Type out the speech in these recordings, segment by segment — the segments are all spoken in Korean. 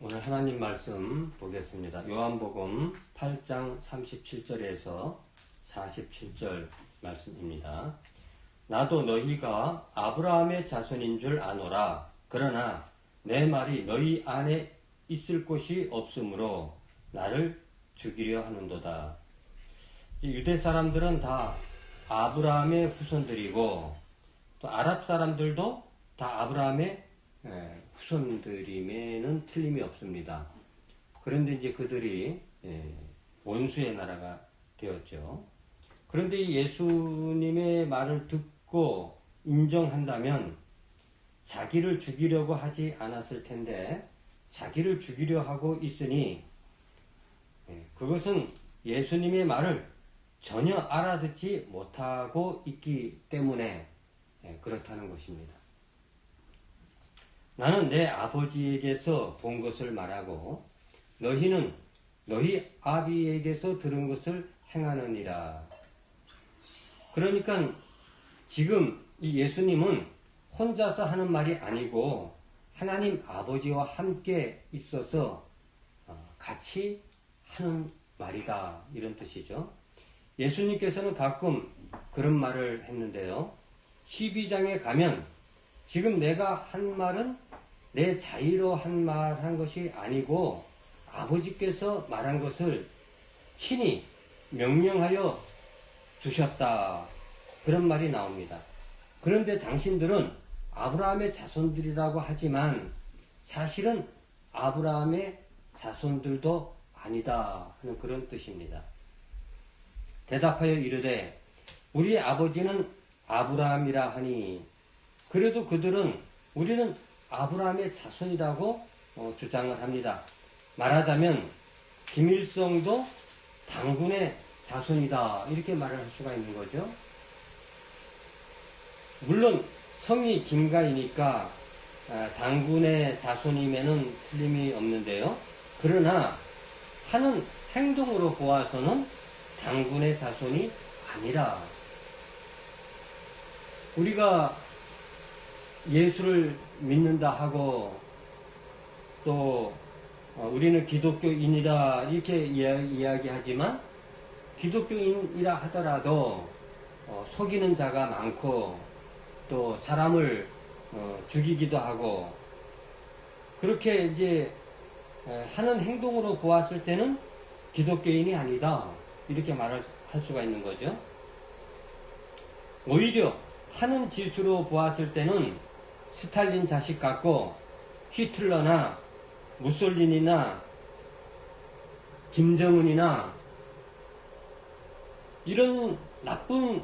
오늘 하나님 말씀 보겠습니다. 요한복음 8장 37절에서 47절 말씀입니다. 나도 너희가 아브라함의 자손인 줄 아노라. 그러나 내 말이 너희 안에 있을 곳이 없으므로 나를 죽이려 하는도다. 유대 사람들은 다 아브라함의 후손들이고 또 아랍 사람들도 다 아브라함의 후손들임에는 틀림이 없습니다. 그런데 이제 그들이 원수의 나라가 되었죠. 그런데 예수님의 말을 듣고 인정한다면 자기를 죽이려고 하지 않았을 텐데 자기를 죽이려 하고 있으니 그것은 예수님의 말을 전혀 알아듣지 못하고 있기 때문에 그렇다는 것입니다. 나는 내 아버지에게서 본 것을 말하고 너희는 너희 아비에게서 들은 것을 행하느니라. 그러니까 지금 이 예수님은 혼자서 하는 말이 아니고 하나님 아버지와 함께 있어서 같이 하는 말이다, 이런 뜻이죠. 예수님께서는 가끔 그런 말을 했는데요. 12장에 가면 지금 내가 한 말은 내 자의로 한 것이 아니고 아버지께서 말한 것을 친히 명령하여 주셨다, 그런 말이 나옵니다. 그런데 당신들은 아브라함의 자손들이라고 하지만 사실은 아브라함의 자손들도 아니다 하는 그런 뜻입니다. 대답하여 이르되 우리 아버지는 아브라함이라 하니 그래도 그들은 우리는 아브라함의 자손이라고 주장을 합니다. 말하자면 김일성도 당군의 자손이다, 이렇게 말을 할 수가 있는 거죠. 물론 성이 김가이니까 당군의 자손임에는 틀림이 없는데요. 그러나 하는 행동으로 보아서는 당군의 자손이 아니라, 우리가 예수를 믿는다 하고 또 우리는 기독교인이다 이렇게 이야기하지만 기독교인이라 하더라도 속이는 자가 많고 또 사람을 죽이기도 하고 그렇게 이제 하는 행동으로 보았을 때는 기독교인이 아니다, 이렇게 말할 수가 있는 거죠. 오히려 하는 짓으로 보았을 때는 스탈린 자식 같고 히틀러나 무솔리니나 김정은이나 이런 나쁜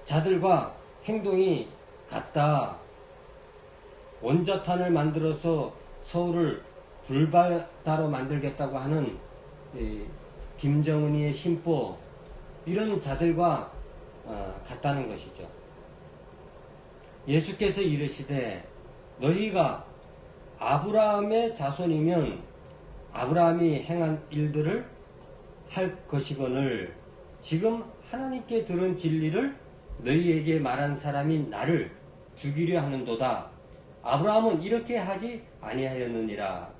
자들과 행동이 같다. 원자탄을 만들어서 서울을 불바다로 만들겠다고 하는 김정은이의 심보, 이런 자들과 같다는 것이죠. 예수께서 이르시되 너희가 아브라함의 자손이면 아브라함이 행한 일들을 할 것이거늘 지금 하나님께 들은 진리를 너희에게 말한 사람인 나를 죽이려 하는도다. 아브라함은 이렇게 하지 아니하였느니라.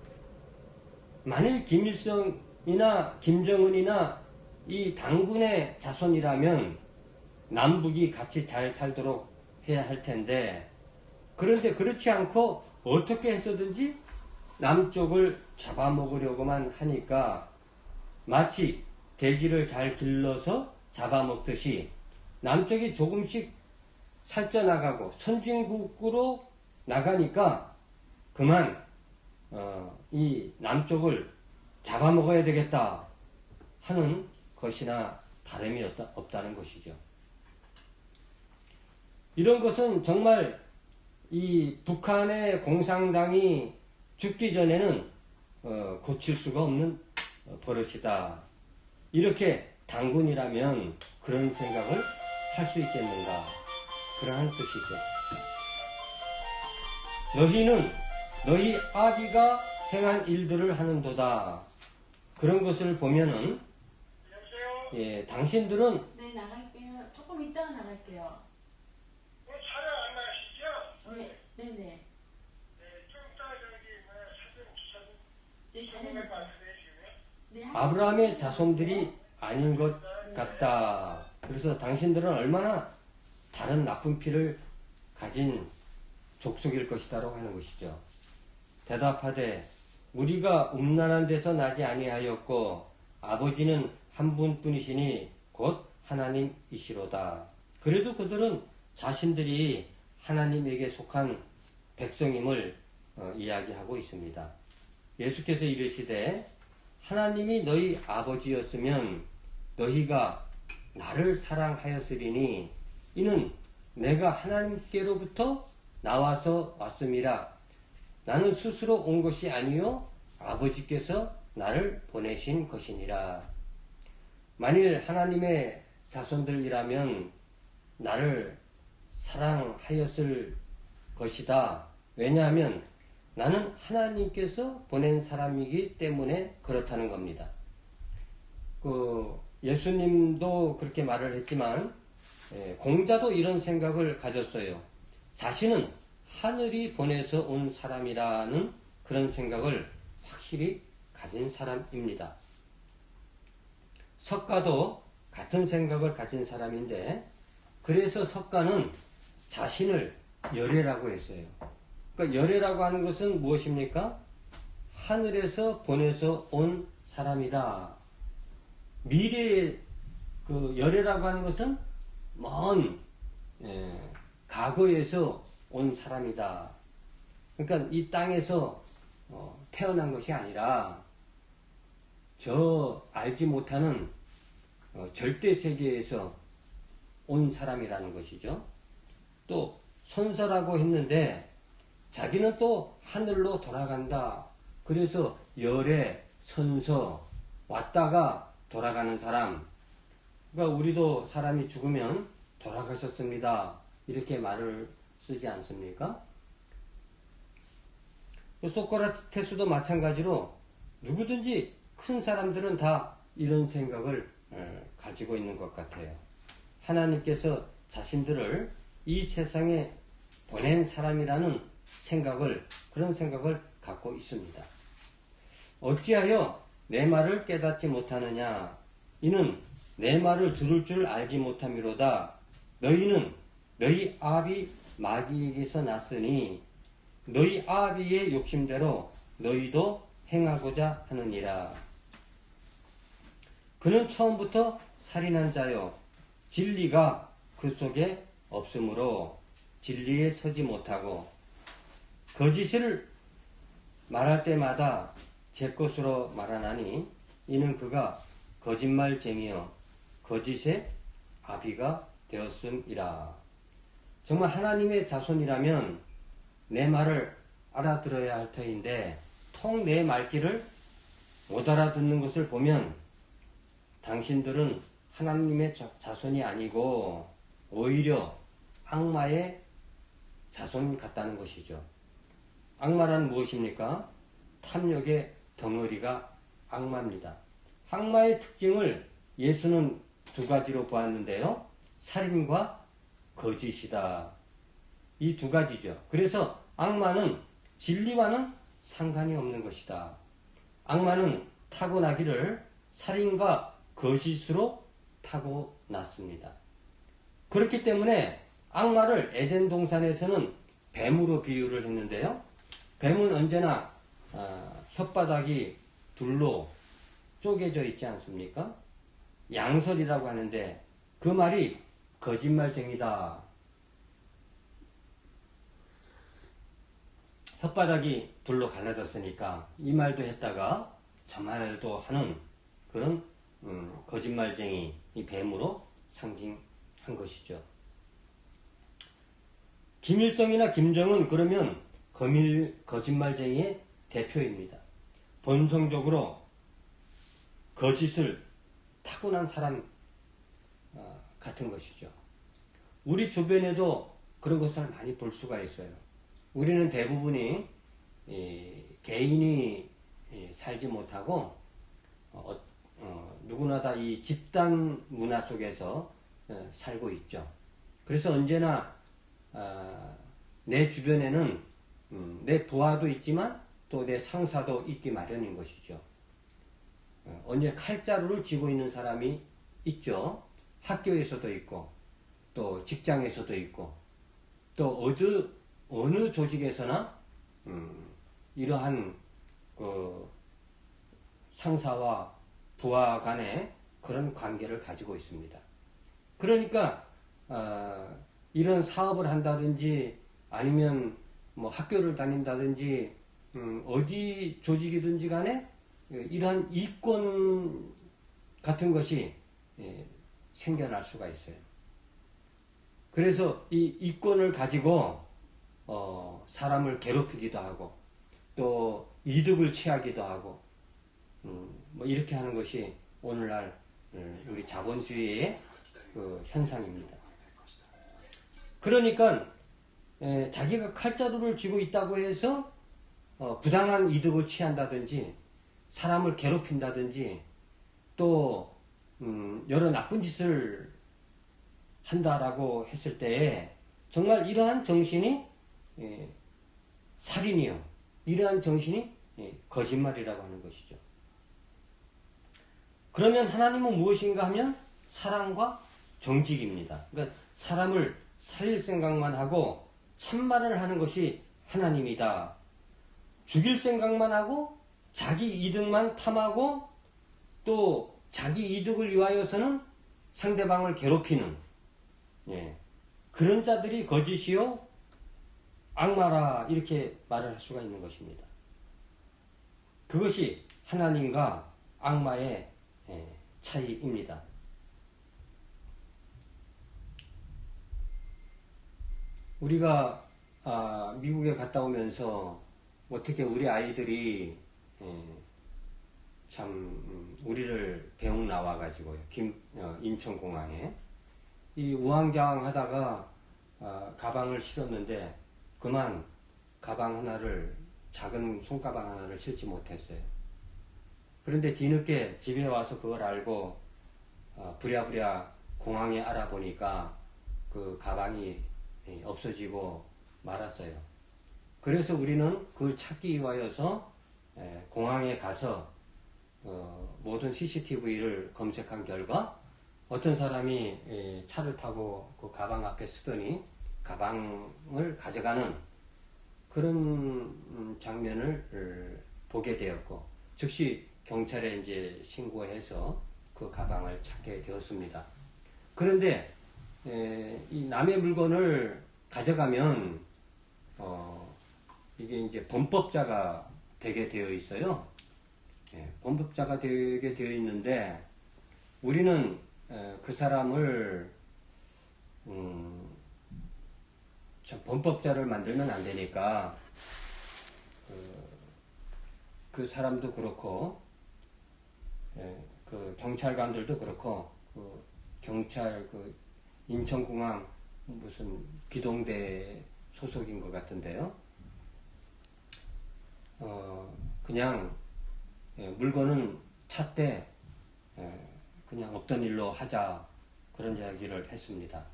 만일 김일성이나 김정은이나 이 당군의 자손이라면 남북이 같이 잘 살도록 해야 할 텐데, 그런데 그렇지 않고 어떻게 해서든지 남쪽을 잡아먹으려고만 하니까 마치 돼지를 잘 길러서 잡아먹듯이 남쪽이 조금씩 살쪄나가고 선진국으로 나가니까 그만 이 남쪽을 잡아먹어야 되겠다 하는 것이나 다름이 없다는 것이죠. 이런 것은 정말 이 북한의 공산당이 죽기 전에는 고칠 수가 없는 버릇이다. 이렇게 당군이라면 그런 생각을 할 수 있겠는가, 그러한 뜻이죠. 너희는 너희 아비가 행한 일들을 하는도다. 그런 것을 보면은 당신들은 네, 나갈게요. 조금 이따가 나갈게요. 촬영 안 나가시죠? 네네. 네, 좀 이따 저기 사진 네, 아브라함의 자손들이 아닌 것 같다. 그래서 당신들은 얼마나 다른 나쁜 피를 가진 족속일 것이다라고 하는 것이죠. 대답하되 우리가 음란한 데서 나지 아니하였고 아버지는 한 분뿐이시니 곧 하나님이시로다. 그래도 그들은 자신들이 하나님에게 속한 백성임을 이야기하고 있습니다. 예수께서 이르시되 하나님이 너희 아버지였으면 너희가 나를 사랑하였으리니 이는 내가 하나님께로부터 나와서 왔음이라. 나는 스스로 온 것이 아니요 아버지께서 나를 보내신 것이니라. 만일 하나님의 자손들이라면 나를 사랑하였을 것이다. 왜냐하면 나는 하나님께서 보낸 사람이기 때문에 그렇다는 겁니다. 예수님도 그렇게 말을 했지만 공자도 이런 생각을 가졌어요. 자신은 하늘이 보내서 온 사람이라는 그런 생각을 확실히 가진 사람입니다. 석가도 같은 생각을 가진 사람인데 그래서 석가는 자신을 열애라고 했어요. 그러니까 열애라고 하는 것은 무엇입니까? 하늘에서 보내서 온 사람이다. 미래의 열애라고 하는 것은 먼 과거에서 온 사람이다. 그러니까 이 땅에서 태어난 것이 아니라 저 알지 못하는 절대 세계에서 온 사람이라는 것이죠. 또 선서라고 했는데 자기는 또 하늘로 돌아간다. 그래서 열애, 선서, 왔다가 돌아가는 사람. 그러니까 우리도 사람이 죽으면 돌아가셨습니다. 이렇게 말을 쓰지 않습니까? 소크라테스도 마찬가지로 누구든지 큰 사람들은 다 이런 생각을 가지고 있는 것 같아요. 하나님께서 자신들을 이 세상에 보낸 사람이라는 그런 생각을 갖고 있습니다. 어찌하여 내 말을 깨닫지 못하느냐? 이는 내 말을 들을 줄 알지 못함이로다. 너희는 너희 아비 마귀에게서 났으니 너희 아비의 욕심대로 너희도 행하고자 하느니라. 그는 처음부터 살인한 자요 진리가 그 속에 없으므로 진리에 서지 못하고 거짓을 말할 때마다 제 것으로 말하나니 이는 그가 거짓말쟁이여 거짓의 아비가 되었음이라. 정말 하나님의 자손이라면 내 말을 알아들어야 할 터인데 통 내 말귀를 못 알아듣는 것을 보면 당신들은 하나님의 자손이 아니고 오히려 악마의 자손 같다는 것이죠. 악마란 무엇입니까? 탐욕의 덩어리가 악마입니다. 악마의 특징을 예수는 두 가지로 보았는데요. 살인과 거짓이다. 이 두 가지죠. 그래서 악마는 진리와는 상관이 없는 것이다. 악마는 타고나기를 살인과 거짓으로 타고났습니다. 그렇기 때문에 악마를 에덴 동산에서는 뱀으로 비유를 했는데요. 뱀은 언제나 혓바닥이 둘로 쪼개져 있지 않습니까? 양설이라고 하는데 그 말이 거짓말쟁이다. 혓바닥이 둘로 갈라졌으니까 이 말도 했다가 저 말도 하는 그런 거짓말쟁이, 이 뱀으로 상징한 것이죠. 김일성이나 김정은 그러면 거짓말쟁이의 대표입니다. 본성적으로 거짓을 타고난 사람 같은 것이죠. 우리 주변에도 그런 것을 많이 볼 수가 있어요. 우리는 대부분이 개인이 살지 못하고 누구나 다 이 집단 문화 속에서 살고 있죠. 그래서 언제나 내 주변에는 내 부하도 있지만 또 내 상사도 있기 마련인 것이죠. 언제 칼자루를 쥐고 있는 사람이 있죠. 학교에서도 있고 또 직장에서도 있고 또 어느 조직에서나 이러한 그 상사와 부하 간의 그런 관계를 가지고 있습니다. 그러니까 이런 사업을 한다든지 아니면 뭐 학교를 다닌다든지 어디 조직이든지 간에 이러한 이권 같은 것이 생겨날 수가 있어요. 그래서 이 이권을 가지고 사람을 괴롭히기도 하고 또 이득을 취하기도 하고 뭐 이렇게 하는 것이 오늘날 우리 자본주의의 그 현상입니다. 그러니까 자기가 칼자루를 쥐고 있다고 해서 부당한 이득을 취한다든지 사람을 괴롭힌다든지 또 여러 나쁜 짓을 한다라고 했을 때에 정말 이러한 정신이 살인이요. 이러한 정신이 거짓말이라고 하는 것이죠. 그러면 하나님은 무엇인가 하면 사랑과 정직입니다. 그러니까 사람을 살릴 생각만 하고 참말을 하는 것이 하나님이다. 죽일 생각만 하고 자기 이득만 탐하고 또 자기 이득을 위하여서는 상대방을 괴롭히는 그런 자들이 거짓이요 악마라 이렇게 말을 할 수가 있는 것입니다. 그것이 하나님과 악마의 차이입니다. 우리가 미국에 갔다 오면서 어떻게 우리 아이들이 참 우리를 배웅 나와가지고요. 인천공항에 이 우왕좌왕하다가 가방을 실었는데 그만 가방 하나를 작은 손가방 하나를 실지 못했어요. 그런데 뒤늦게 집에 와서 그걸 알고 부랴부랴 공항에 알아보니까 그 가방이 없어지고 말았어요. 그래서 우리는 그걸 찾기 위하여서 공항에 가서 모든 CCTV를 검색한 결과 어떤 사람이 차를 타고 그 가방 앞에 서더니 가방을 가져가는 그런 장면을 보게 되었고 즉시 경찰에 이제 신고해서 그 가방을 찾게 되었습니다. 그런데 이 남의 물건을 가져가면 이게 이제 범법자가 되게 되어 있어요. 범법자가 되게 되어 있는데 우리는 그 사람을 참 범법자를 만들면 안 되니까 그 사람도 그렇고 그 경찰관들도 그렇고 그 경찰 그 인천공항 무슨 기동대 소속인 것 같은데요. 그냥 물건은 찾되 그냥 없던 일로 하자 그런 이야기를 했습니다.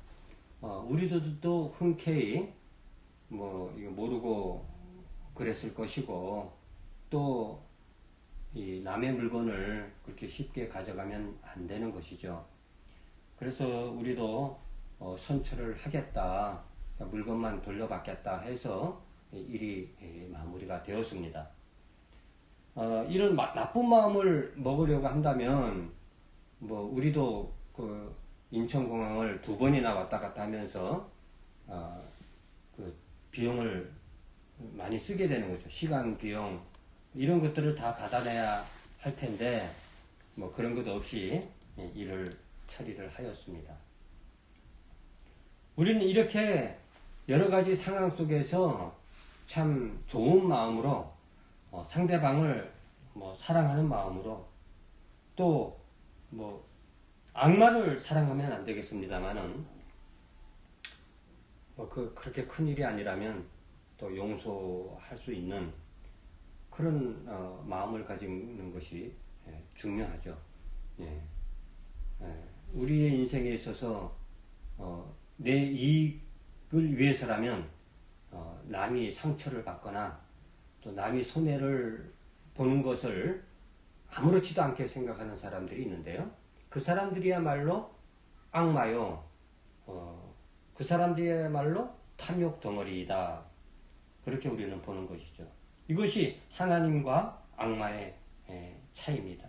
우리들도 흔쾌히 뭐 이거 모르고 그랬을 것이고 또 이 남의 물건을 그렇게 쉽게 가져가면 안 되는 것이죠. 그래서 우리도 선처를 하겠다, 물건만 돌려받겠다 해서 일이 마무리가 되었습니다. 이런 나쁜 마음을 먹으려고 한다면 뭐 우리도 그 인천공항을 2번이나 왔다 갔다 하면서 그 비용을 많이 쓰게 되는 거죠. 시간, 비용 이런 것들을 다 받아내야 할 텐데 뭐 그런 것 없이 일을 처리를 하였습니다. 우리는 이렇게 여러 가지 상황 속에서 참 좋은 마음으로 상대방을 뭐 사랑하는 마음으로 또 뭐 악마를 사랑하면 안 되겠습니다만은 뭐 그렇게 큰 일이 아니라면 또 용서할 수 있는 그런 마음을 가지는 것이 중요하죠. 우리의 인생에 있어서 내 이익을 위해서라면 남이 상처를 받거나 또 남이 손해를 보는 것을 아무렇지도 않게 생각하는 사람들이 있는데요. 그 사람들이야말로 악마요. 그 사람들이야말로 탐욕 덩어리이다. 그렇게 우리는 보는 것이죠. 이것이 하나님과 악마의 차이입니다.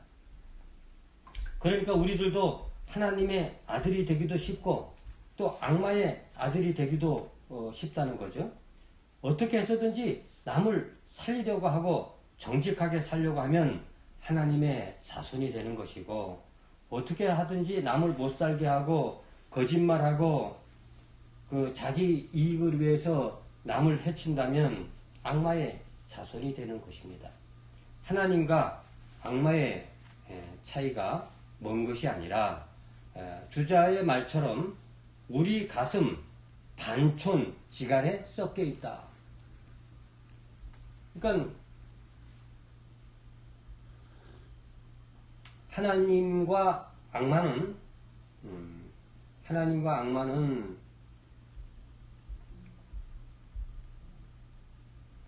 그러니까 우리들도 하나님의 아들이 되기도 쉽고 또 악마의 아들이 되기도 쉽다는 거죠. 어떻게 해서든지 남을 살리려고 하고 정직하게 살려고 하면 하나님의 자손이 되는 것이고, 어떻게 하든지 남을 못 살게 하고 거짓말하고 그 자기 이익을 위해서 남을 해친다면 악마의 자손이 되는 것입니다. 하나님과 악마의 차이가 먼 것이 아니라 주자의 말처럼 우리 가슴 반촌 지간에 섞여 있다. 그러니까 하나님과 악마는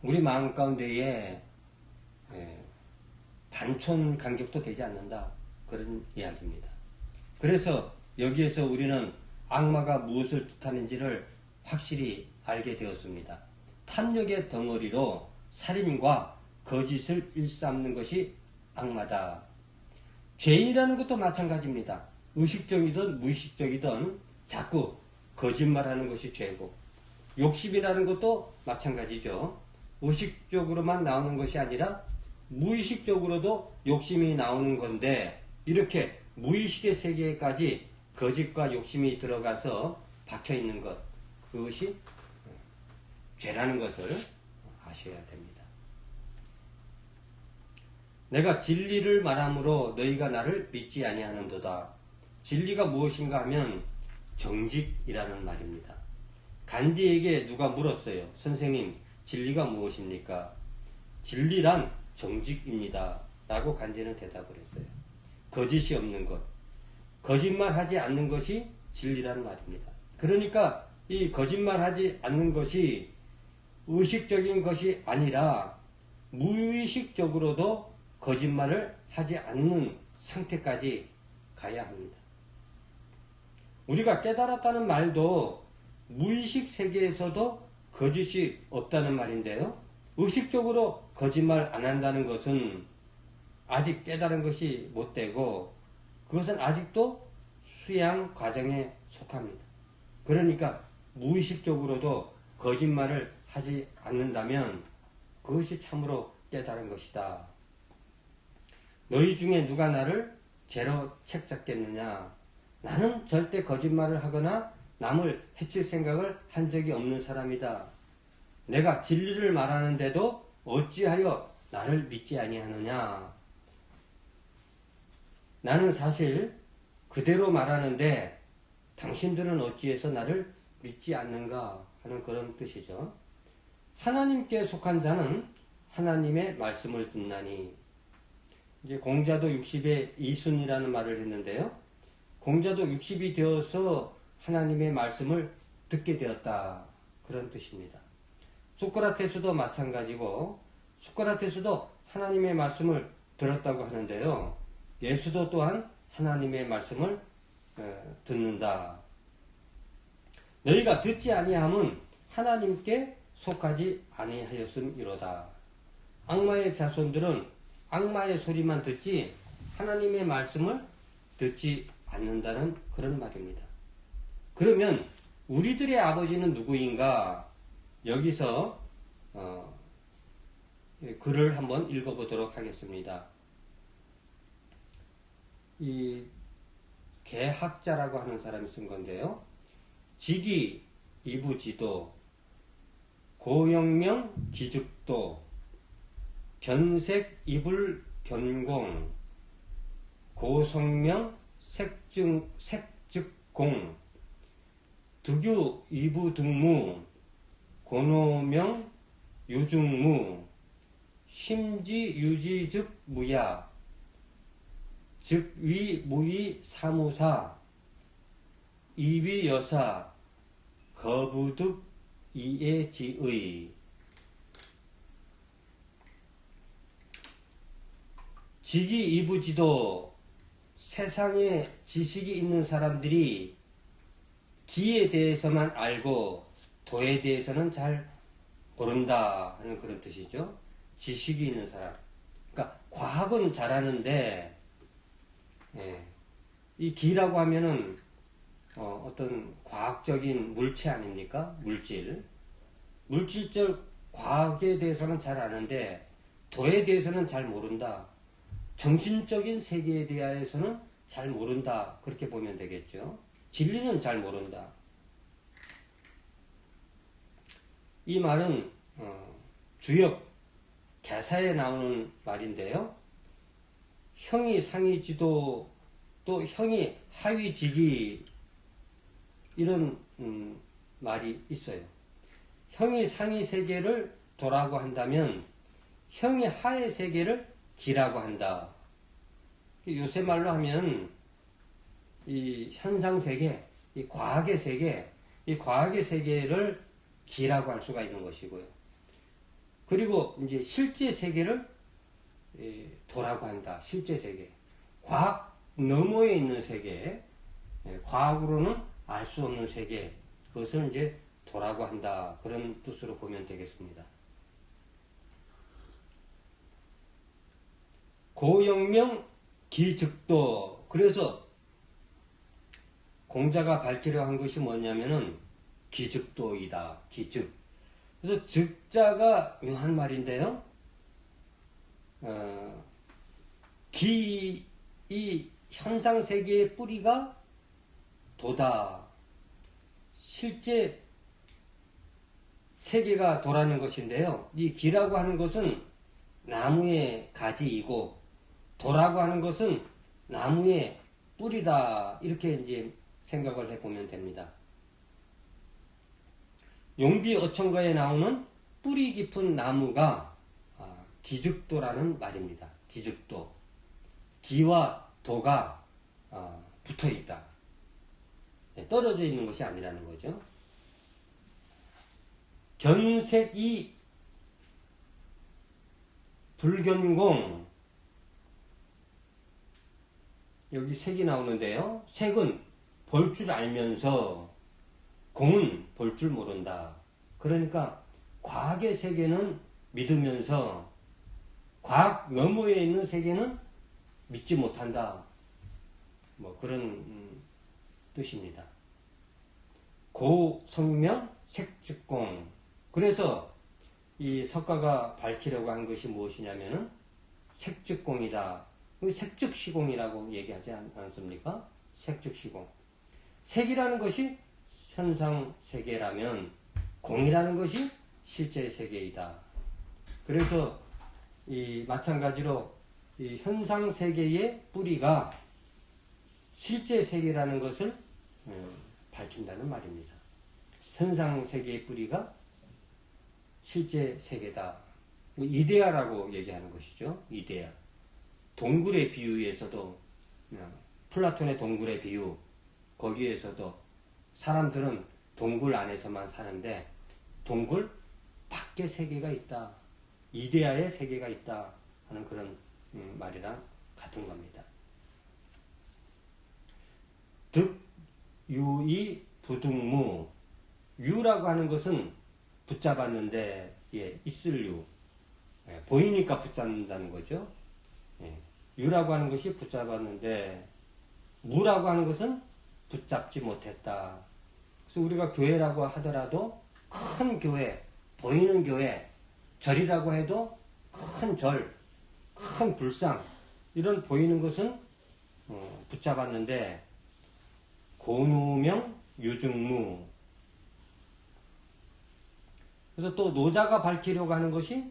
우리 마음 가운데에 반촌 간격도 되지 않는다. 그런 이야기입니다. 그래서 여기에서 우리는 악마가 무엇을 뜻하는지를 확실히 알게 되었습니다. 탐욕의 덩어리로 살인과 거짓을 일삼는 것이 악마다. 죄인이라는 것도 마찬가지입니다. 의식적이든 무의식적이든 자꾸 거짓말하는 것이 죄고, 욕심이라는 것도 마찬가지죠. 의식적으로만 나오는 것이 아니라 무의식적으로도 욕심이 나오는 건데, 이렇게 무의식의 세계까지 거짓과 욕심이 들어가서 박혀있는 것, 그것이 죄라는 것을 아셔야 됩니다. 내가 진리를 말함으로 너희가 나를 믿지 아니하는도다. 진리가 무엇인가 하면 정직이라는 말입니다. 간디에게 누가 물었어요. 선생님, 진리가 무엇입니까? 진리란 정직입니다. 라고 간디는 대답을 했어요. 거짓이 없는 것, 거짓말하지 않는 것이 진리라는 말입니다. 그러니까 이 거짓말하지 않는 것이 의식적인 것이 아니라 무의식적으로도 거짓말을 하지 않는 상태까지 가야 합니다. 우리가 깨달았다는 말도 무의식 세계에서도 거짓이 없다는 말인데요. 의식적으로 거짓말 안 한다는 것은 아직 깨달은 것이 못 되고, 그것은 아직도 수양 과정에 속합니다. 그러니까 무의식적으로도 거짓말을 하지 않는다면 그것이 참으로 깨달은 것이다. 너희 중에 누가 나를 죄로 책잡겠느냐? 나는 절대 거짓말을 하거나 남을 해칠 생각을 한 적이 없는 사람이다. 내가 진리를 말하는데도 어찌하여 나를 믿지 아니하느냐? 나는 사실 그대로 말하는데 당신들은 어찌해서 나를 믿지 않는가 하는 그런 뜻이죠. 하나님께 속한 자는 하나님의 말씀을 듣나니. 이제 공자도 60의 이순이라는 말을 했는데요. 공자도 60이 되어서 하나님의 말씀을 듣게 되었다. 그런 뜻입니다. 소크라테스도 마찬가지고, 소크라테스도 하나님의 말씀을 들었다고 하는데요. 예수도 또한 하나님의 말씀을 듣는다. 너희가 듣지 아니함은 하나님께 속하지 아니하였음이로다. 악마의 자손들은 악마의 소리만 듣지 하나님의 말씀을 듣지 않는다는 그런 말입니다. 그러면 우리들의 아버지는 누구인가? 여기서 글을 한번 읽어보도록 하겠습니다. 이 개학자라고 하는 사람이 쓴 건데요. 직이 이부지도, 고영명 기죽도, 견색 이불 견공, 고성명 색즉공, 두규 이부등무, 고노명 유중무, 심지유지즉 무야, 즉위 무위 사무사, 이위여사, 거부득 이해지의. 직이이부지도 세상에 지식이 있는 사람들이 기에 대해서만 알고 도에 대해서는 잘 모른다 하는 그런 뜻이죠. 지식이 있는 사람. 그러니까 과학은 잘하는데 이 기라고 하면은 어떤 과학적인 물체 아닙니까? 물질적 과학에 대해서는 잘 아는데 도에 대해서는 잘 모른다. 정신적인 세계에 대해서는 잘 모른다. 그렇게 보면 되겠죠. 진리는 잘 모른다. 이 말은 주역 개사에 나오는 말인데요. 형이 상이지도 또 형이 하위지기 이런 말이 있어요. 형이 상위 세계를 도라고 한다면 형이 하의 세계를 기라고 한다. 요새 말로 하면 이 현상 세계, 이 과학의 세계를 기라고 할 수가 있는 것이고요. 그리고 이제 실제 세계를 도라고 한다. 실제 세계. 과학 너머에 있는 세계, 과학으로는 알 수 없는 세계, 그것을 이제 도라고 한다. 그런 뜻으로 보면 되겠습니다. 고영명 기즉도. 그래서 공자가 밝히려 한 것이 뭐냐면은 기즉도이다. 기즉. 그래서 즉자가 묘한 말인데요. 이 현상세계의 뿌리가 도다. 실제 세계가 도라는 것인데요. 이 기라고 하는 것은 나무의 가지이고 도라고 하는 것은 나무의 뿌리다. 이렇게 이제 생각을 해보면 됩니다. 용비 어천가에 나오는 뿌리 깊은 나무가 기즉도라는 말입니다. 기즉도. 기와 도가 붙어 있다. 떨어져 있는 것이 아니라는 거죠. 견색이 불견공. 여기 색이 나오는데요. 색은 볼 줄 알면서 공은 볼 줄 모른다. 그러니까 과학의 세계는 믿으면서 과학 너머에 있는 세계는 믿지 못한다. 뭐 그런 뜻입니다. 고성명 색즉공. 그래서 이 석가가 밝히려고 한 것이 무엇이냐면은 색즉공이다. 색즉시공이라고 얘기하지 않습니까? 색즉시공. 색이라는 것이 현상세계라면 공이라는 것이 실제 세계이다. 그래서 마찬가지로 이 현상세계의 뿌리가 실제 세계라는 것을 밝힌다는 말입니다. 현상세계의 뿌리가 실제 세계다. 이데아라고 얘기하는 것이죠. 이데아. 동굴의 비유에서도 플라톤의 동굴의 비유, 거기에서도 사람들은 동굴 안에서만 사는데 동굴 밖에 세계가 있다. 이데아의 세계가 있다 하는 그런 말이랑 같은 겁니다. 득, 유이, 부득무. 유라고 하는 것은 붙잡았는데 있을 유. 보이니까 붙잡는다는 거죠. 유라고 하는 것이 붙잡았는데 무라고 하는 것은 붙잡지 못했다. 그래서 우리가 교회라고 하더라도 큰 교회, 보이는 교회, 절이라고 해도 큰 절, 큰 불상, 이런 보이는 것은 붙잡았는데 고누명 유증무. 그래서 또 노자가 밝히려고 하는 것이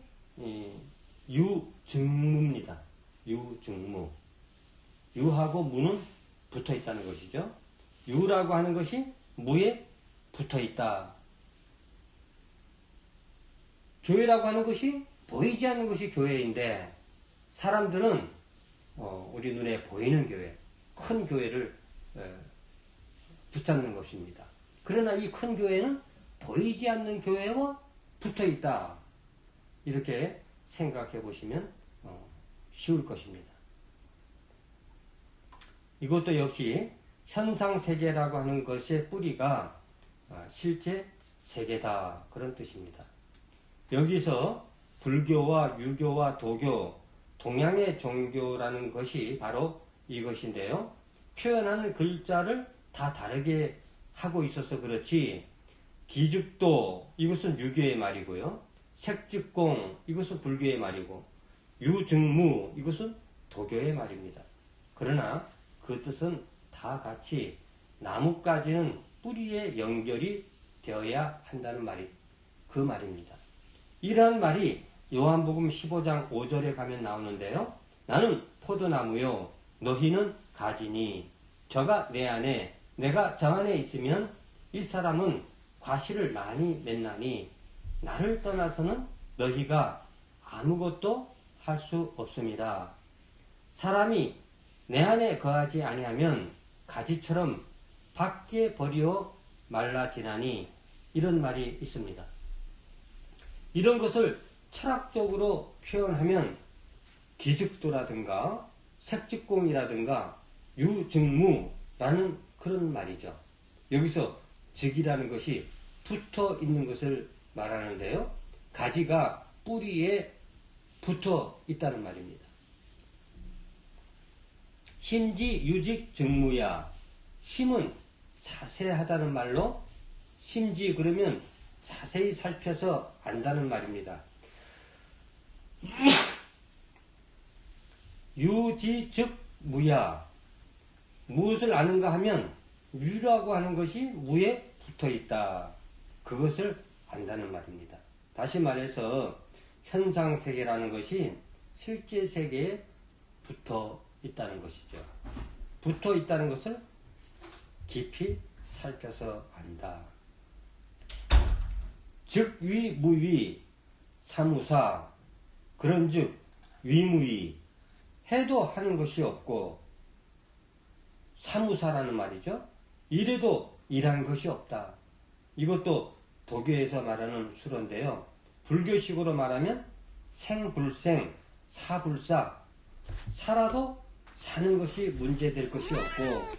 유증무입니다. 유증무. 유하고 무는 붙어 있다는 것이죠. 유라고 하는 것이 무에 붙어 있다. 교회라고 하는 것이 보이지 않는 것이 교회인데 사람들은 우리 눈에 보이는 교회, 큰 교회를 붙잡는 것입니다. 그러나 이 큰 교회는 보이지 않는 교회와 붙어 있다. 이렇게 생각해 보시면 쉬울 것입니다. 이것도 역시 현상세계라고 하는 것의 뿌리가 실제 세계다, 그런 뜻입니다. 여기서 불교와 유교와 도교, 동양의 종교라는 것이 바로 이것인데요. 표현하는 글자를 다 다르게 하고 있어서 그렇지, 기죽도, 이것은 유교의 말이고요. 색즉공, 이것은 불교의 말이고, 유증무, 이것은 도교의 말입니다. 그러나 그 뜻은 다 같이 나뭇가지는 뿌리에 연결이 되어야 한다는 말이 그 말입니다. 이러한 말이 요한복음 15장 5절에 가면 나오는데요. 나는 포도나무요 너희는 가지니 저가 내 안에 내가 저 안에 있으면 이 사람은 과실을 많이 맺나니 나를 떠나서는 너희가 아무것도 할 수 없습니다. 사람이 내 안에 거하지 아니하면 가지처럼 밖에 버리어 말라지나니, 이런 말이 있습니다. 이런 것을 철학적으로 표현하면 기죽도라든가 색즉공이라든가 유증무라는 그런 말이죠. 여기서 즉이라는 것이 붙어 있는 것을 말하는데요. 가지가 뿌리에 붙어 있다는 말입니다. 심지 유직 증무야. 심은 자세하다는 말로, 심지 그러면 자세히 살펴서 안다는 말입니다. 유지 즉 무야. 무엇을 아는가 하면 유라고 하는 것이 무에 붙어 있다, 그것을 안다는 말입니다. 다시 말해서 현상세계라는 것이 실제 세계에 붙어 있다는 것이죠. 붙어 있다는 것을 깊이 살펴서 안다. 즉 위무위 사무사, 그런즉 위무위, 해도 하는 것이 없고 사무사라는 말이죠. 이래도 일한 것이 없다. 이것도 도교에서 말하는 수로인데요. 불교식으로 말하면 생불생, 사불사, 살아도 사는 것이 문제될 것이 없고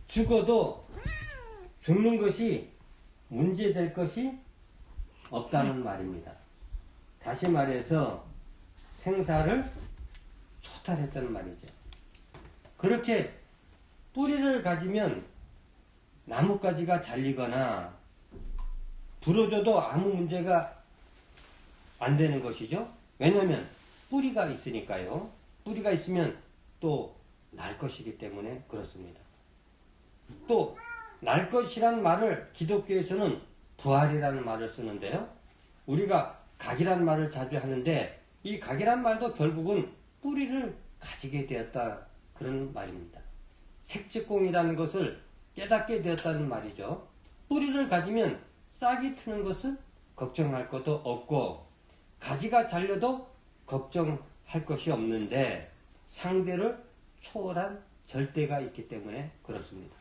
죽어도 죽는 것이 문제될 것이 없다는 말입니다. 다시 말해서 생사를 초탈했다는 말이죠. 그렇게 뿌리를 가지면 나뭇가지가 잘리거나 부러져도 아무 문제가 안 되는 것이죠. 왜냐하면 뿌리가 있으니까요. 뿌리가 있으면 또 날 것이기 때문에 그렇습니다. 또 날 것이란 말을 기독교에서는 부활이라는 말을 쓰는데요. 우리가 각이란 말을 자주 하는데 이 각이란 말도 결국은 뿌리를 가지게 되었다, 그런 말입니다. 색즉공이라는 것을 깨닫게 되었다는 말이죠. 뿌리를 가지면 싹이 트는 것을 걱정할 것도 없고 가지가 잘려도 걱정할 것이 없는데 상대를 초월한 절대가 있기 때문에 그렇습니다.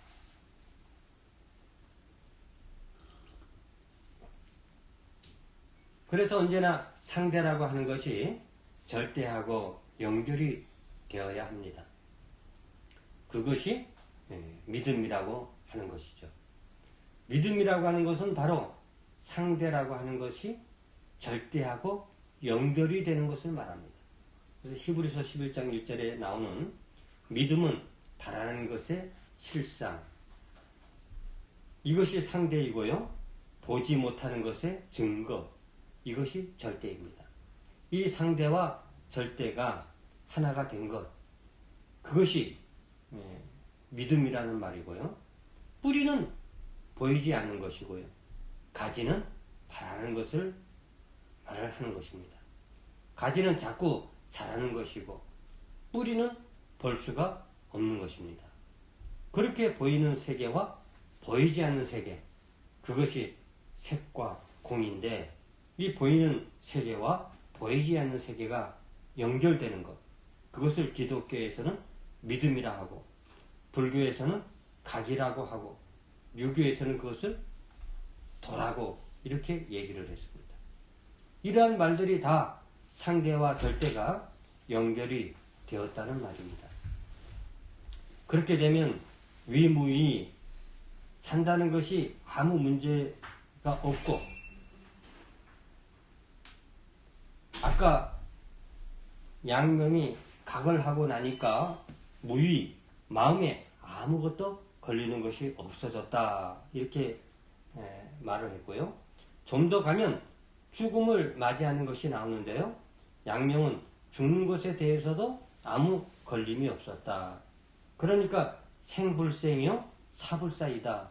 그래서 언제나 상대라고 하는 것이 절대하고 연결이 되어야 합니다. 그것이 믿음이라고 하는 것이죠. 믿음이라고 하는 것은 바로 상대라고 하는 것이 절대하고 연결이 되는 것을 말합니다. 그래서 히브리서 11장 1절에 나오는 믿음은 바라는 것의 실상, 이것이 상대이고요. 보지 못하는 것의 증거, 이것이 절대입니다. 이 상대와 절대가 하나가 된 것, 그것이 믿음이라는 말이고요. 뿌리는 보이지 않는 것이고요. 가지는 바라는 것을 말을 하는 것입니다. 가지는 자꾸 자라는 것이고 뿌리는 볼 수가 없는 것입니다. 그렇게 보이는 세계와 보이지 않는 세계, 그것이 색과 공인데 이 보이는 세계와 보이지 않는 세계가 연결되는 것, 그것을 기독교에서는 믿음이라 하고 불교에서는 각이라고 하고 유교에서는 그것을 도라고 이렇게 얘기를 했습니다. 이러한 말들이 다 상대와 절대가 연결이 되었다는 말입니다. 그렇게 되면 위무이 산다는 것이 아무 문제가 없고, 아까 양명이 각을 하고 나니까 무의, 마음에 아무것도 걸리는 것이 없어졌다, 이렇게 말을 했고요. 좀 더 가면 죽음을 맞이하는 것이 나오는데요. 양명은 죽는 것에 대해서도 아무 걸림이 없었다. 그러니까 생불생이요 사불사이다.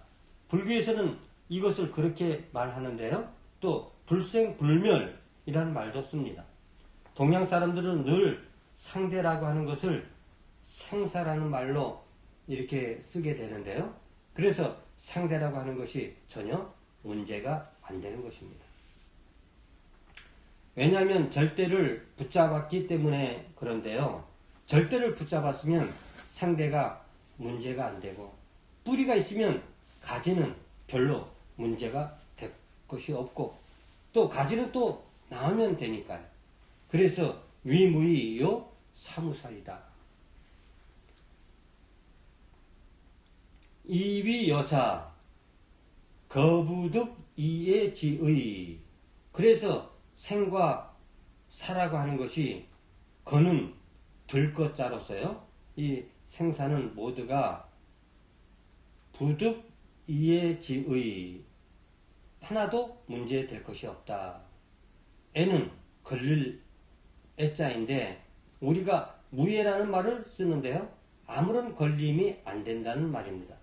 불교에서는 이것을 그렇게 말하는데요. 또 불생불멸이라는 말도 씁니다. 동양 사람들은 늘 상대라고 하는 것을 생사라는 말로 이렇게 쓰게 되는데요. 그래서 상대라고 하는 것이 전혀 문제가 안 되는 것입니다. 왜냐하면 절대를 붙잡았기 때문에 그런데요. 절대를 붙잡았으면 상대가 문제가 안 되고, 뿌리가 있으면 가지는 별로 문제가 될 것이 없고, 또 가지는 또 나오면 되니까요. 그래서 위무이요 사무사이다. 이위여사 거부득 이해지의. 그래서 생과 사라고 하는 것이 거는 들것자로서요. 이 생사는 모두가 부득 이해지의, 하나도 문제될 것이 없다. 애는 걸릴 애자인데 우리가 무예라는 말을 쓰는데요. 아무런 걸림이 안 된다는 말입니다.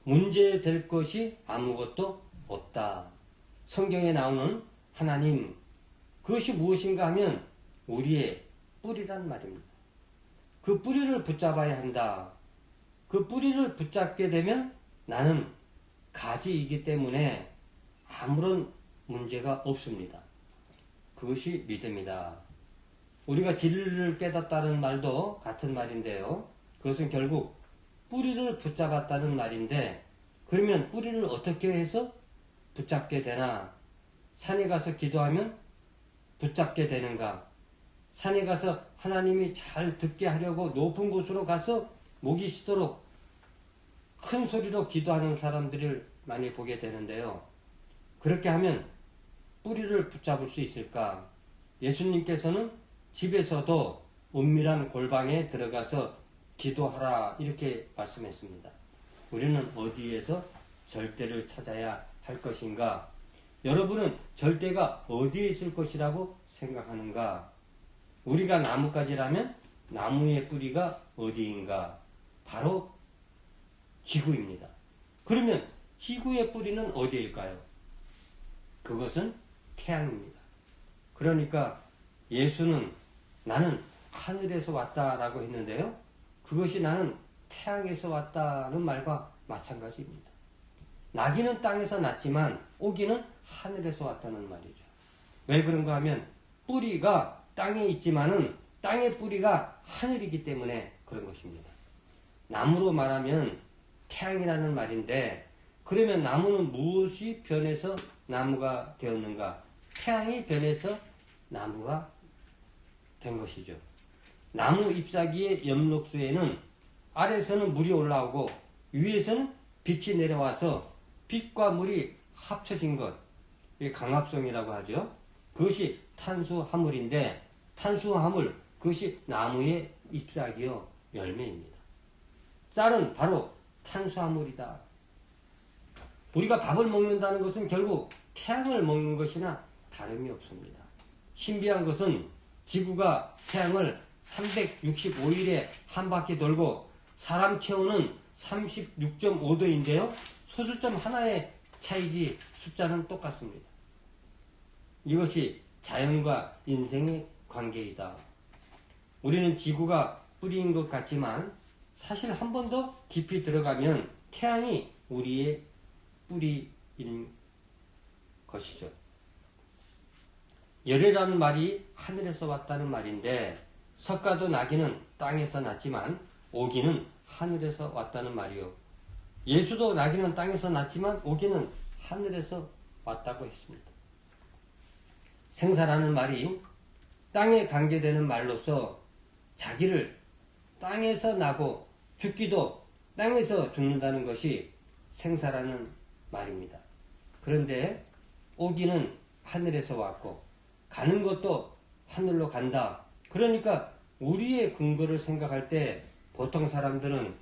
문제될 것이 아무것도 없다. 성경에 나오는 하나님, 그것이 무엇인가 하면 우리의 뿌리란 말입니다. 그 뿌리를 붙잡아야 한다. 그 뿌리를 붙잡게 되면 나는 가지이기 때문에 아무런 문제가 없습니다. 그것이 믿음이다. 우리가 진리를 깨닫다는 말도 같은 말인데요. 그것은 결국 뿌리를 붙잡았다는 말인데, 그러면 뿌리를 어떻게 해서 붙잡게 되나? 산에 가서 기도하면 붙잡게 되는가? 산에 가서 하나님이 잘 듣게 하려고 높은 곳으로 가서 목이 쉬도록 큰 소리로 기도하는 사람들을 많이 보게 되는데요. 그렇게 하면 뿌리를 붙잡을 수 있을까? 예수님께서는 집에서도 은밀한 골방에 들어가서 기도하라, 이렇게 말씀했습니다. 우리는 어디에서 절대를 찾아야 할 것인가? 여러분은 절대가 어디에 있을 것이라고 생각하는가? 우리가 나뭇가지라면 나무의 뿌리가 어디인가? 바로 지구입니다. 그러면 지구의 뿌리는 어디일까요? 그것은 태양입니다. 그러니까 예수는 나는 하늘에서 왔다라고 했는데요. 그것이 나는 태양에서 왔다는 말과 마찬가지입니다. 나기는 땅에서 났지만 오기는 하늘에서 왔다는 말이죠. 왜 그런가 하면 뿌리가 땅에 있지만은 땅의 뿌리가 하늘이기 때문에 그런 것입니다. 나무로 말하면 태양이라는 말인데, 그러면 나무는 무엇이 변해서 나무가 되었는가? 태양이 변해서 나무가 된 것이죠. 나무 잎사귀의 엽록수에는 아래에서는 물이 올라오고 위에서는 빛이 내려와서 빛과 물이 합쳐진 것, 강합성이라고 하죠. 그것이 탄수화물인데, 탄수화물, 그것이 나무의 잎사귀요 열매입니다. 쌀은 바로 탄수화물이다. 우리가 밥을 먹는다는 것은 결국 태양을 먹는 것이나 다름이 없습니다. 신비한 것은 지구가 태양을 365일에 한 바퀴 돌고 사람 체온은 36.5도인데요. 소수점 하나의 차이지 숫자는 똑같습니다. 이것이 자연과 인생의 관계이다. 우리는 지구가 뿌리인 것 같지만 사실 한 번 더 깊이 들어가면 태양이 우리의 뿌리인 것이죠. 열애라는 말이 하늘에서 왔다는 말인데, 석가도 나기는 땅에서 났지만 오기는 하늘에서 왔다는 말이요. 예수도 나기는 땅에서 났지만 오기는 하늘에서 왔다고 했습니다. 생사라는 말이 땅에 관계되는 말로서 자기를 땅에서 나고 죽기도 땅에서 죽는다는 것이 생사라는 말입니다. 그런데 오기는 하늘에서 왔고 가는 것도 하늘로 간다. 그러니까 우리의 근거를 생각할 때 보통 사람들은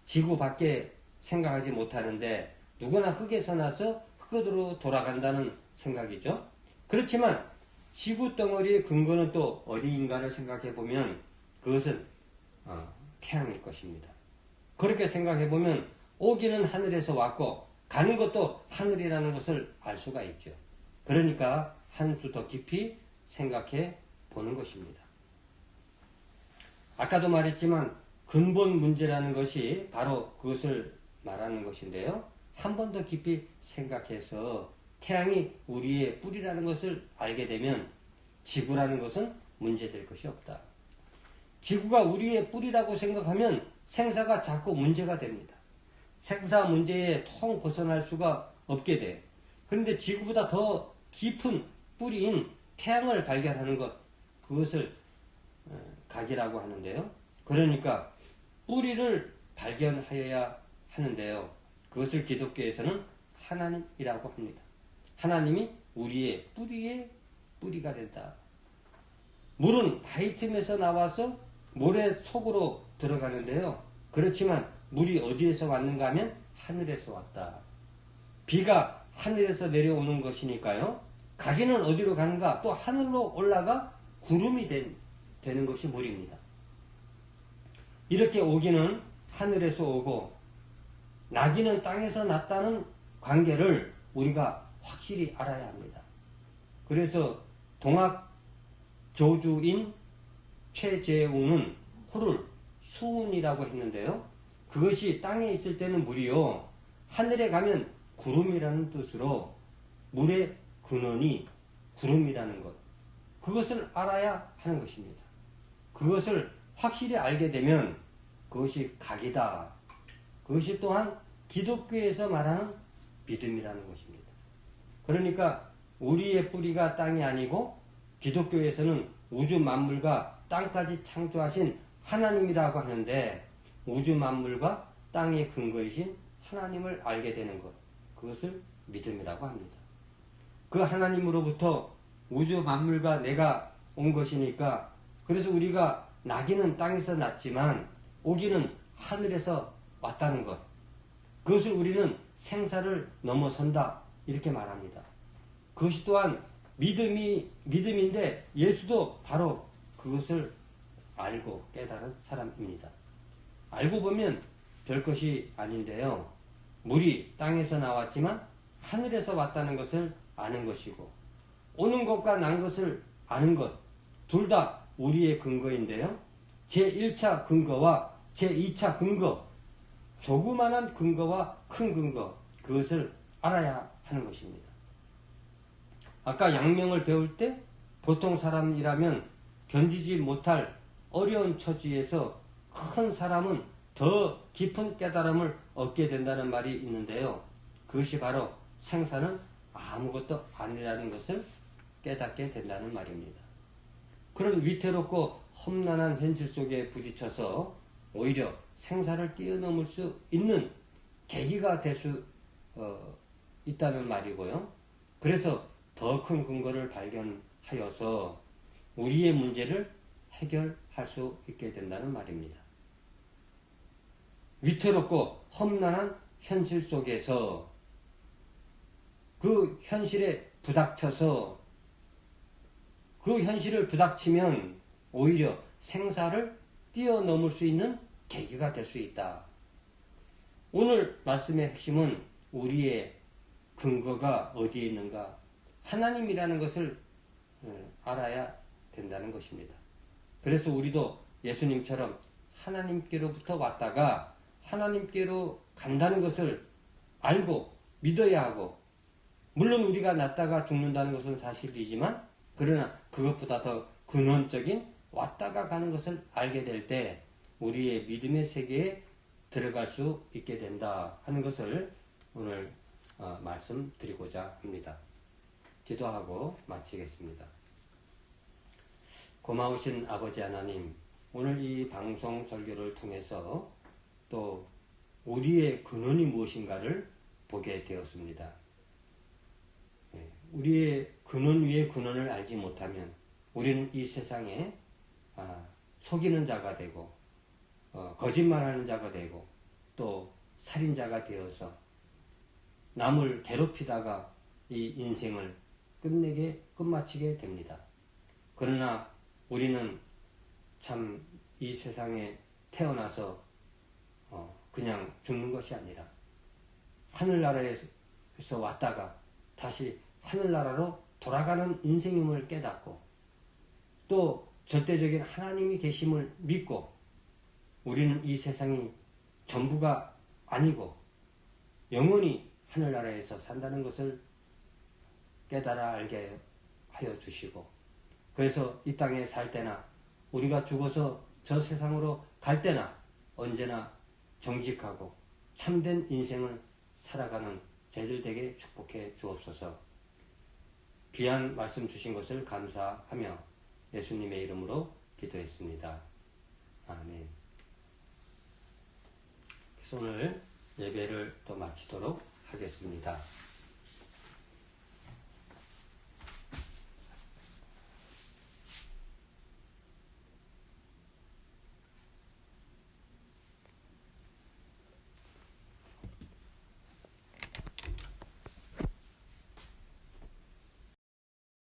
지구 밖에 생각하지 못하는데 누구나 흙에서 나서 흙으로 돌아간다는 생각이죠. 그렇지만 지구 덩어리의 근거는 또 어디인가를 생각해 보면 그것은 태양일 것입니다. 그렇게 생각해 보면 오기는 하늘에서 왔고 가는 것도 하늘이라는 것을 알 수가 있죠. 그러니까 한 수 더 깊이 생각해 보는 것입니다. 아까도 말했지만 근본 문제라는 것이 바로 그것을 말하는 것인데요. 한 번 더 깊이 생각해서 태양이 우리의 뿌리라는 것을 알게 되면 지구라는 것은 문제될 것이 없다. 지구가 우리의 뿌리라고 생각하면 생사가 자꾸 문제가 됩니다. 생사 문제에 통 벗어날 수가 없게 돼요. 그런데 지구보다 더 깊은 뿌리인 태양을 발견하는 것, 그것을 각이라고 하는데요. 그러니까 뿌리를 발견하여야 하는데요. 그것을 기독교에서는 하나님이라고 합니다. 하나님이 우리의 뿌리의 뿌리가 된다. 물은 바위 틈에서 나와서 모래 속으로 들어가는데요. 그렇지만 물이 어디에서 왔는가 하면 하늘에서 왔다. 비가 하늘에서 내려오는 것이니까요. 가기는 어디로 가는가? 또 하늘로 올라가 구름이 되는 것이 물입니다. 이렇게 오기는 하늘에서 오고 나기는 땅에서 났다는 관계를 우리가 확실히 알아야 합니다. 그래서 동학 조주인 최재웅은 호를 수운이라고 했는데요. 그것이 땅에 있을 때는 물이요. 하늘에 가면 구름이라는 뜻으로 물의 근원이 구름이라는 것. 그것을 알아야 하는 것입니다. 그것을 확실히 알게 되면 그것이 각이다. 그것이 또한 기독교에서 말하는 믿음이라는 것입니다. 그러니까 우리의 뿌리가 땅이 아니고 기독교에서는 우주 만물과 땅까지 창조하신 하나님이라고 하는데 우주 만물과 땅의 근거이신 하나님을 알게 되는 것, 그것을 믿음이라고 합니다. 그 하나님으로부터 우주 만물과 내가 온 것이니까 그래서 우리가 나기는 땅에서 났지만 오기는 하늘에서 왔다는 것, 그것을 우리는 생사를 넘어선다 이렇게 말합니다. 그것이 또한 믿음인데 예수도 바로 그것을 알고 깨달은 사람입니다. 알고 보면 별것이 아닌데요. 물이 땅에서 나왔지만 하늘에서 왔다는 것을 아는 것이고 오는 것과 난 것을 아는 것, 둘 다 우리의 근거인데요. 제1차 근거와 제2차 근거, 조그만한 근거와 큰 근거, 그것을 알아야 하는 것입니다. 아까 양명을 배울 때 보통 사람이라면 견디지 못할 어려운 처지에서 큰 사람은 더 깊은 깨달음을 얻게 된다는 말이 있는데요. 그것이 바로 생사는 아무것도 아니라는 것을 깨닫게 된다는 말입니다. 그런 위태롭고 험난한 현실 속에 부딪혀서 오히려 생사를 뛰어넘을 수 있는 계기가 될 수 있다는 말이고요. 그래서 더 큰 근거를 발견하여서 우리의 문제를 해결할 수 있게 된다는 말입니다. 위태롭고 험난한 현실 속에서 그 현실에 부닥쳐서 그 현실을 부닥치면 오히려 생사를 뛰어넘을 수 있는 계기가 될 수 있다. 오늘 말씀의 핵심은 우리의 근거가 어디에 있는가? 하나님이라는 것을 알아야 된다는 것입니다. 그래서 우리도 예수님처럼 하나님께로부터 왔다가 하나님께로 간다는 것을 알고 믿어야 하고, 물론 우리가 났다가 죽는다는 것은 사실이지만 그러나 그것보다 더 근원적인 왔다가 가는 것을 알게 될 때 우리의 믿음의 세계에 들어갈 수 있게 된다 하는 것을 오늘 말씀드리고자 합니다. 기도하고 마치겠습니다. 고마우신 아버지 하나님, 오늘 이 방송 설교를 통해서 또 우리의 근원이 무엇인가를 보게 되었습니다. 우리의 근원 위의 근원을 알지 못하면 우리는 이 세상에 속이는 자가 되고 거짓말하는 자가 되고 또 살인자가 되어서 남을 괴롭히다가 이 인생을 끝마치게 됩니다. 그러나 우리는 참 이 세상에 태어나서 그냥 죽는 것이 아니라 하늘나라에서 왔다가 다시 하늘나라로 돌아가는 인생임을 깨닫고 또 절대적인 하나님이 계심을 믿고 우리는 이 세상이 전부가 아니고 영원히 하늘나라에서 산다는 것을 깨달아 알게 하여 주시고 그래서 이 땅에 살 때나 우리가 죽어서 저 세상으로 갈 때나 언제나 정직하고 참된 인생을 살아가는 저희들 되게 축복해 주옵소서. 귀한 말씀 주신 것을 감사하며 예수님의 이름으로 기도했습니다. 아멘. 그래서 오늘 예배를 또 마치도록 하겠습니다.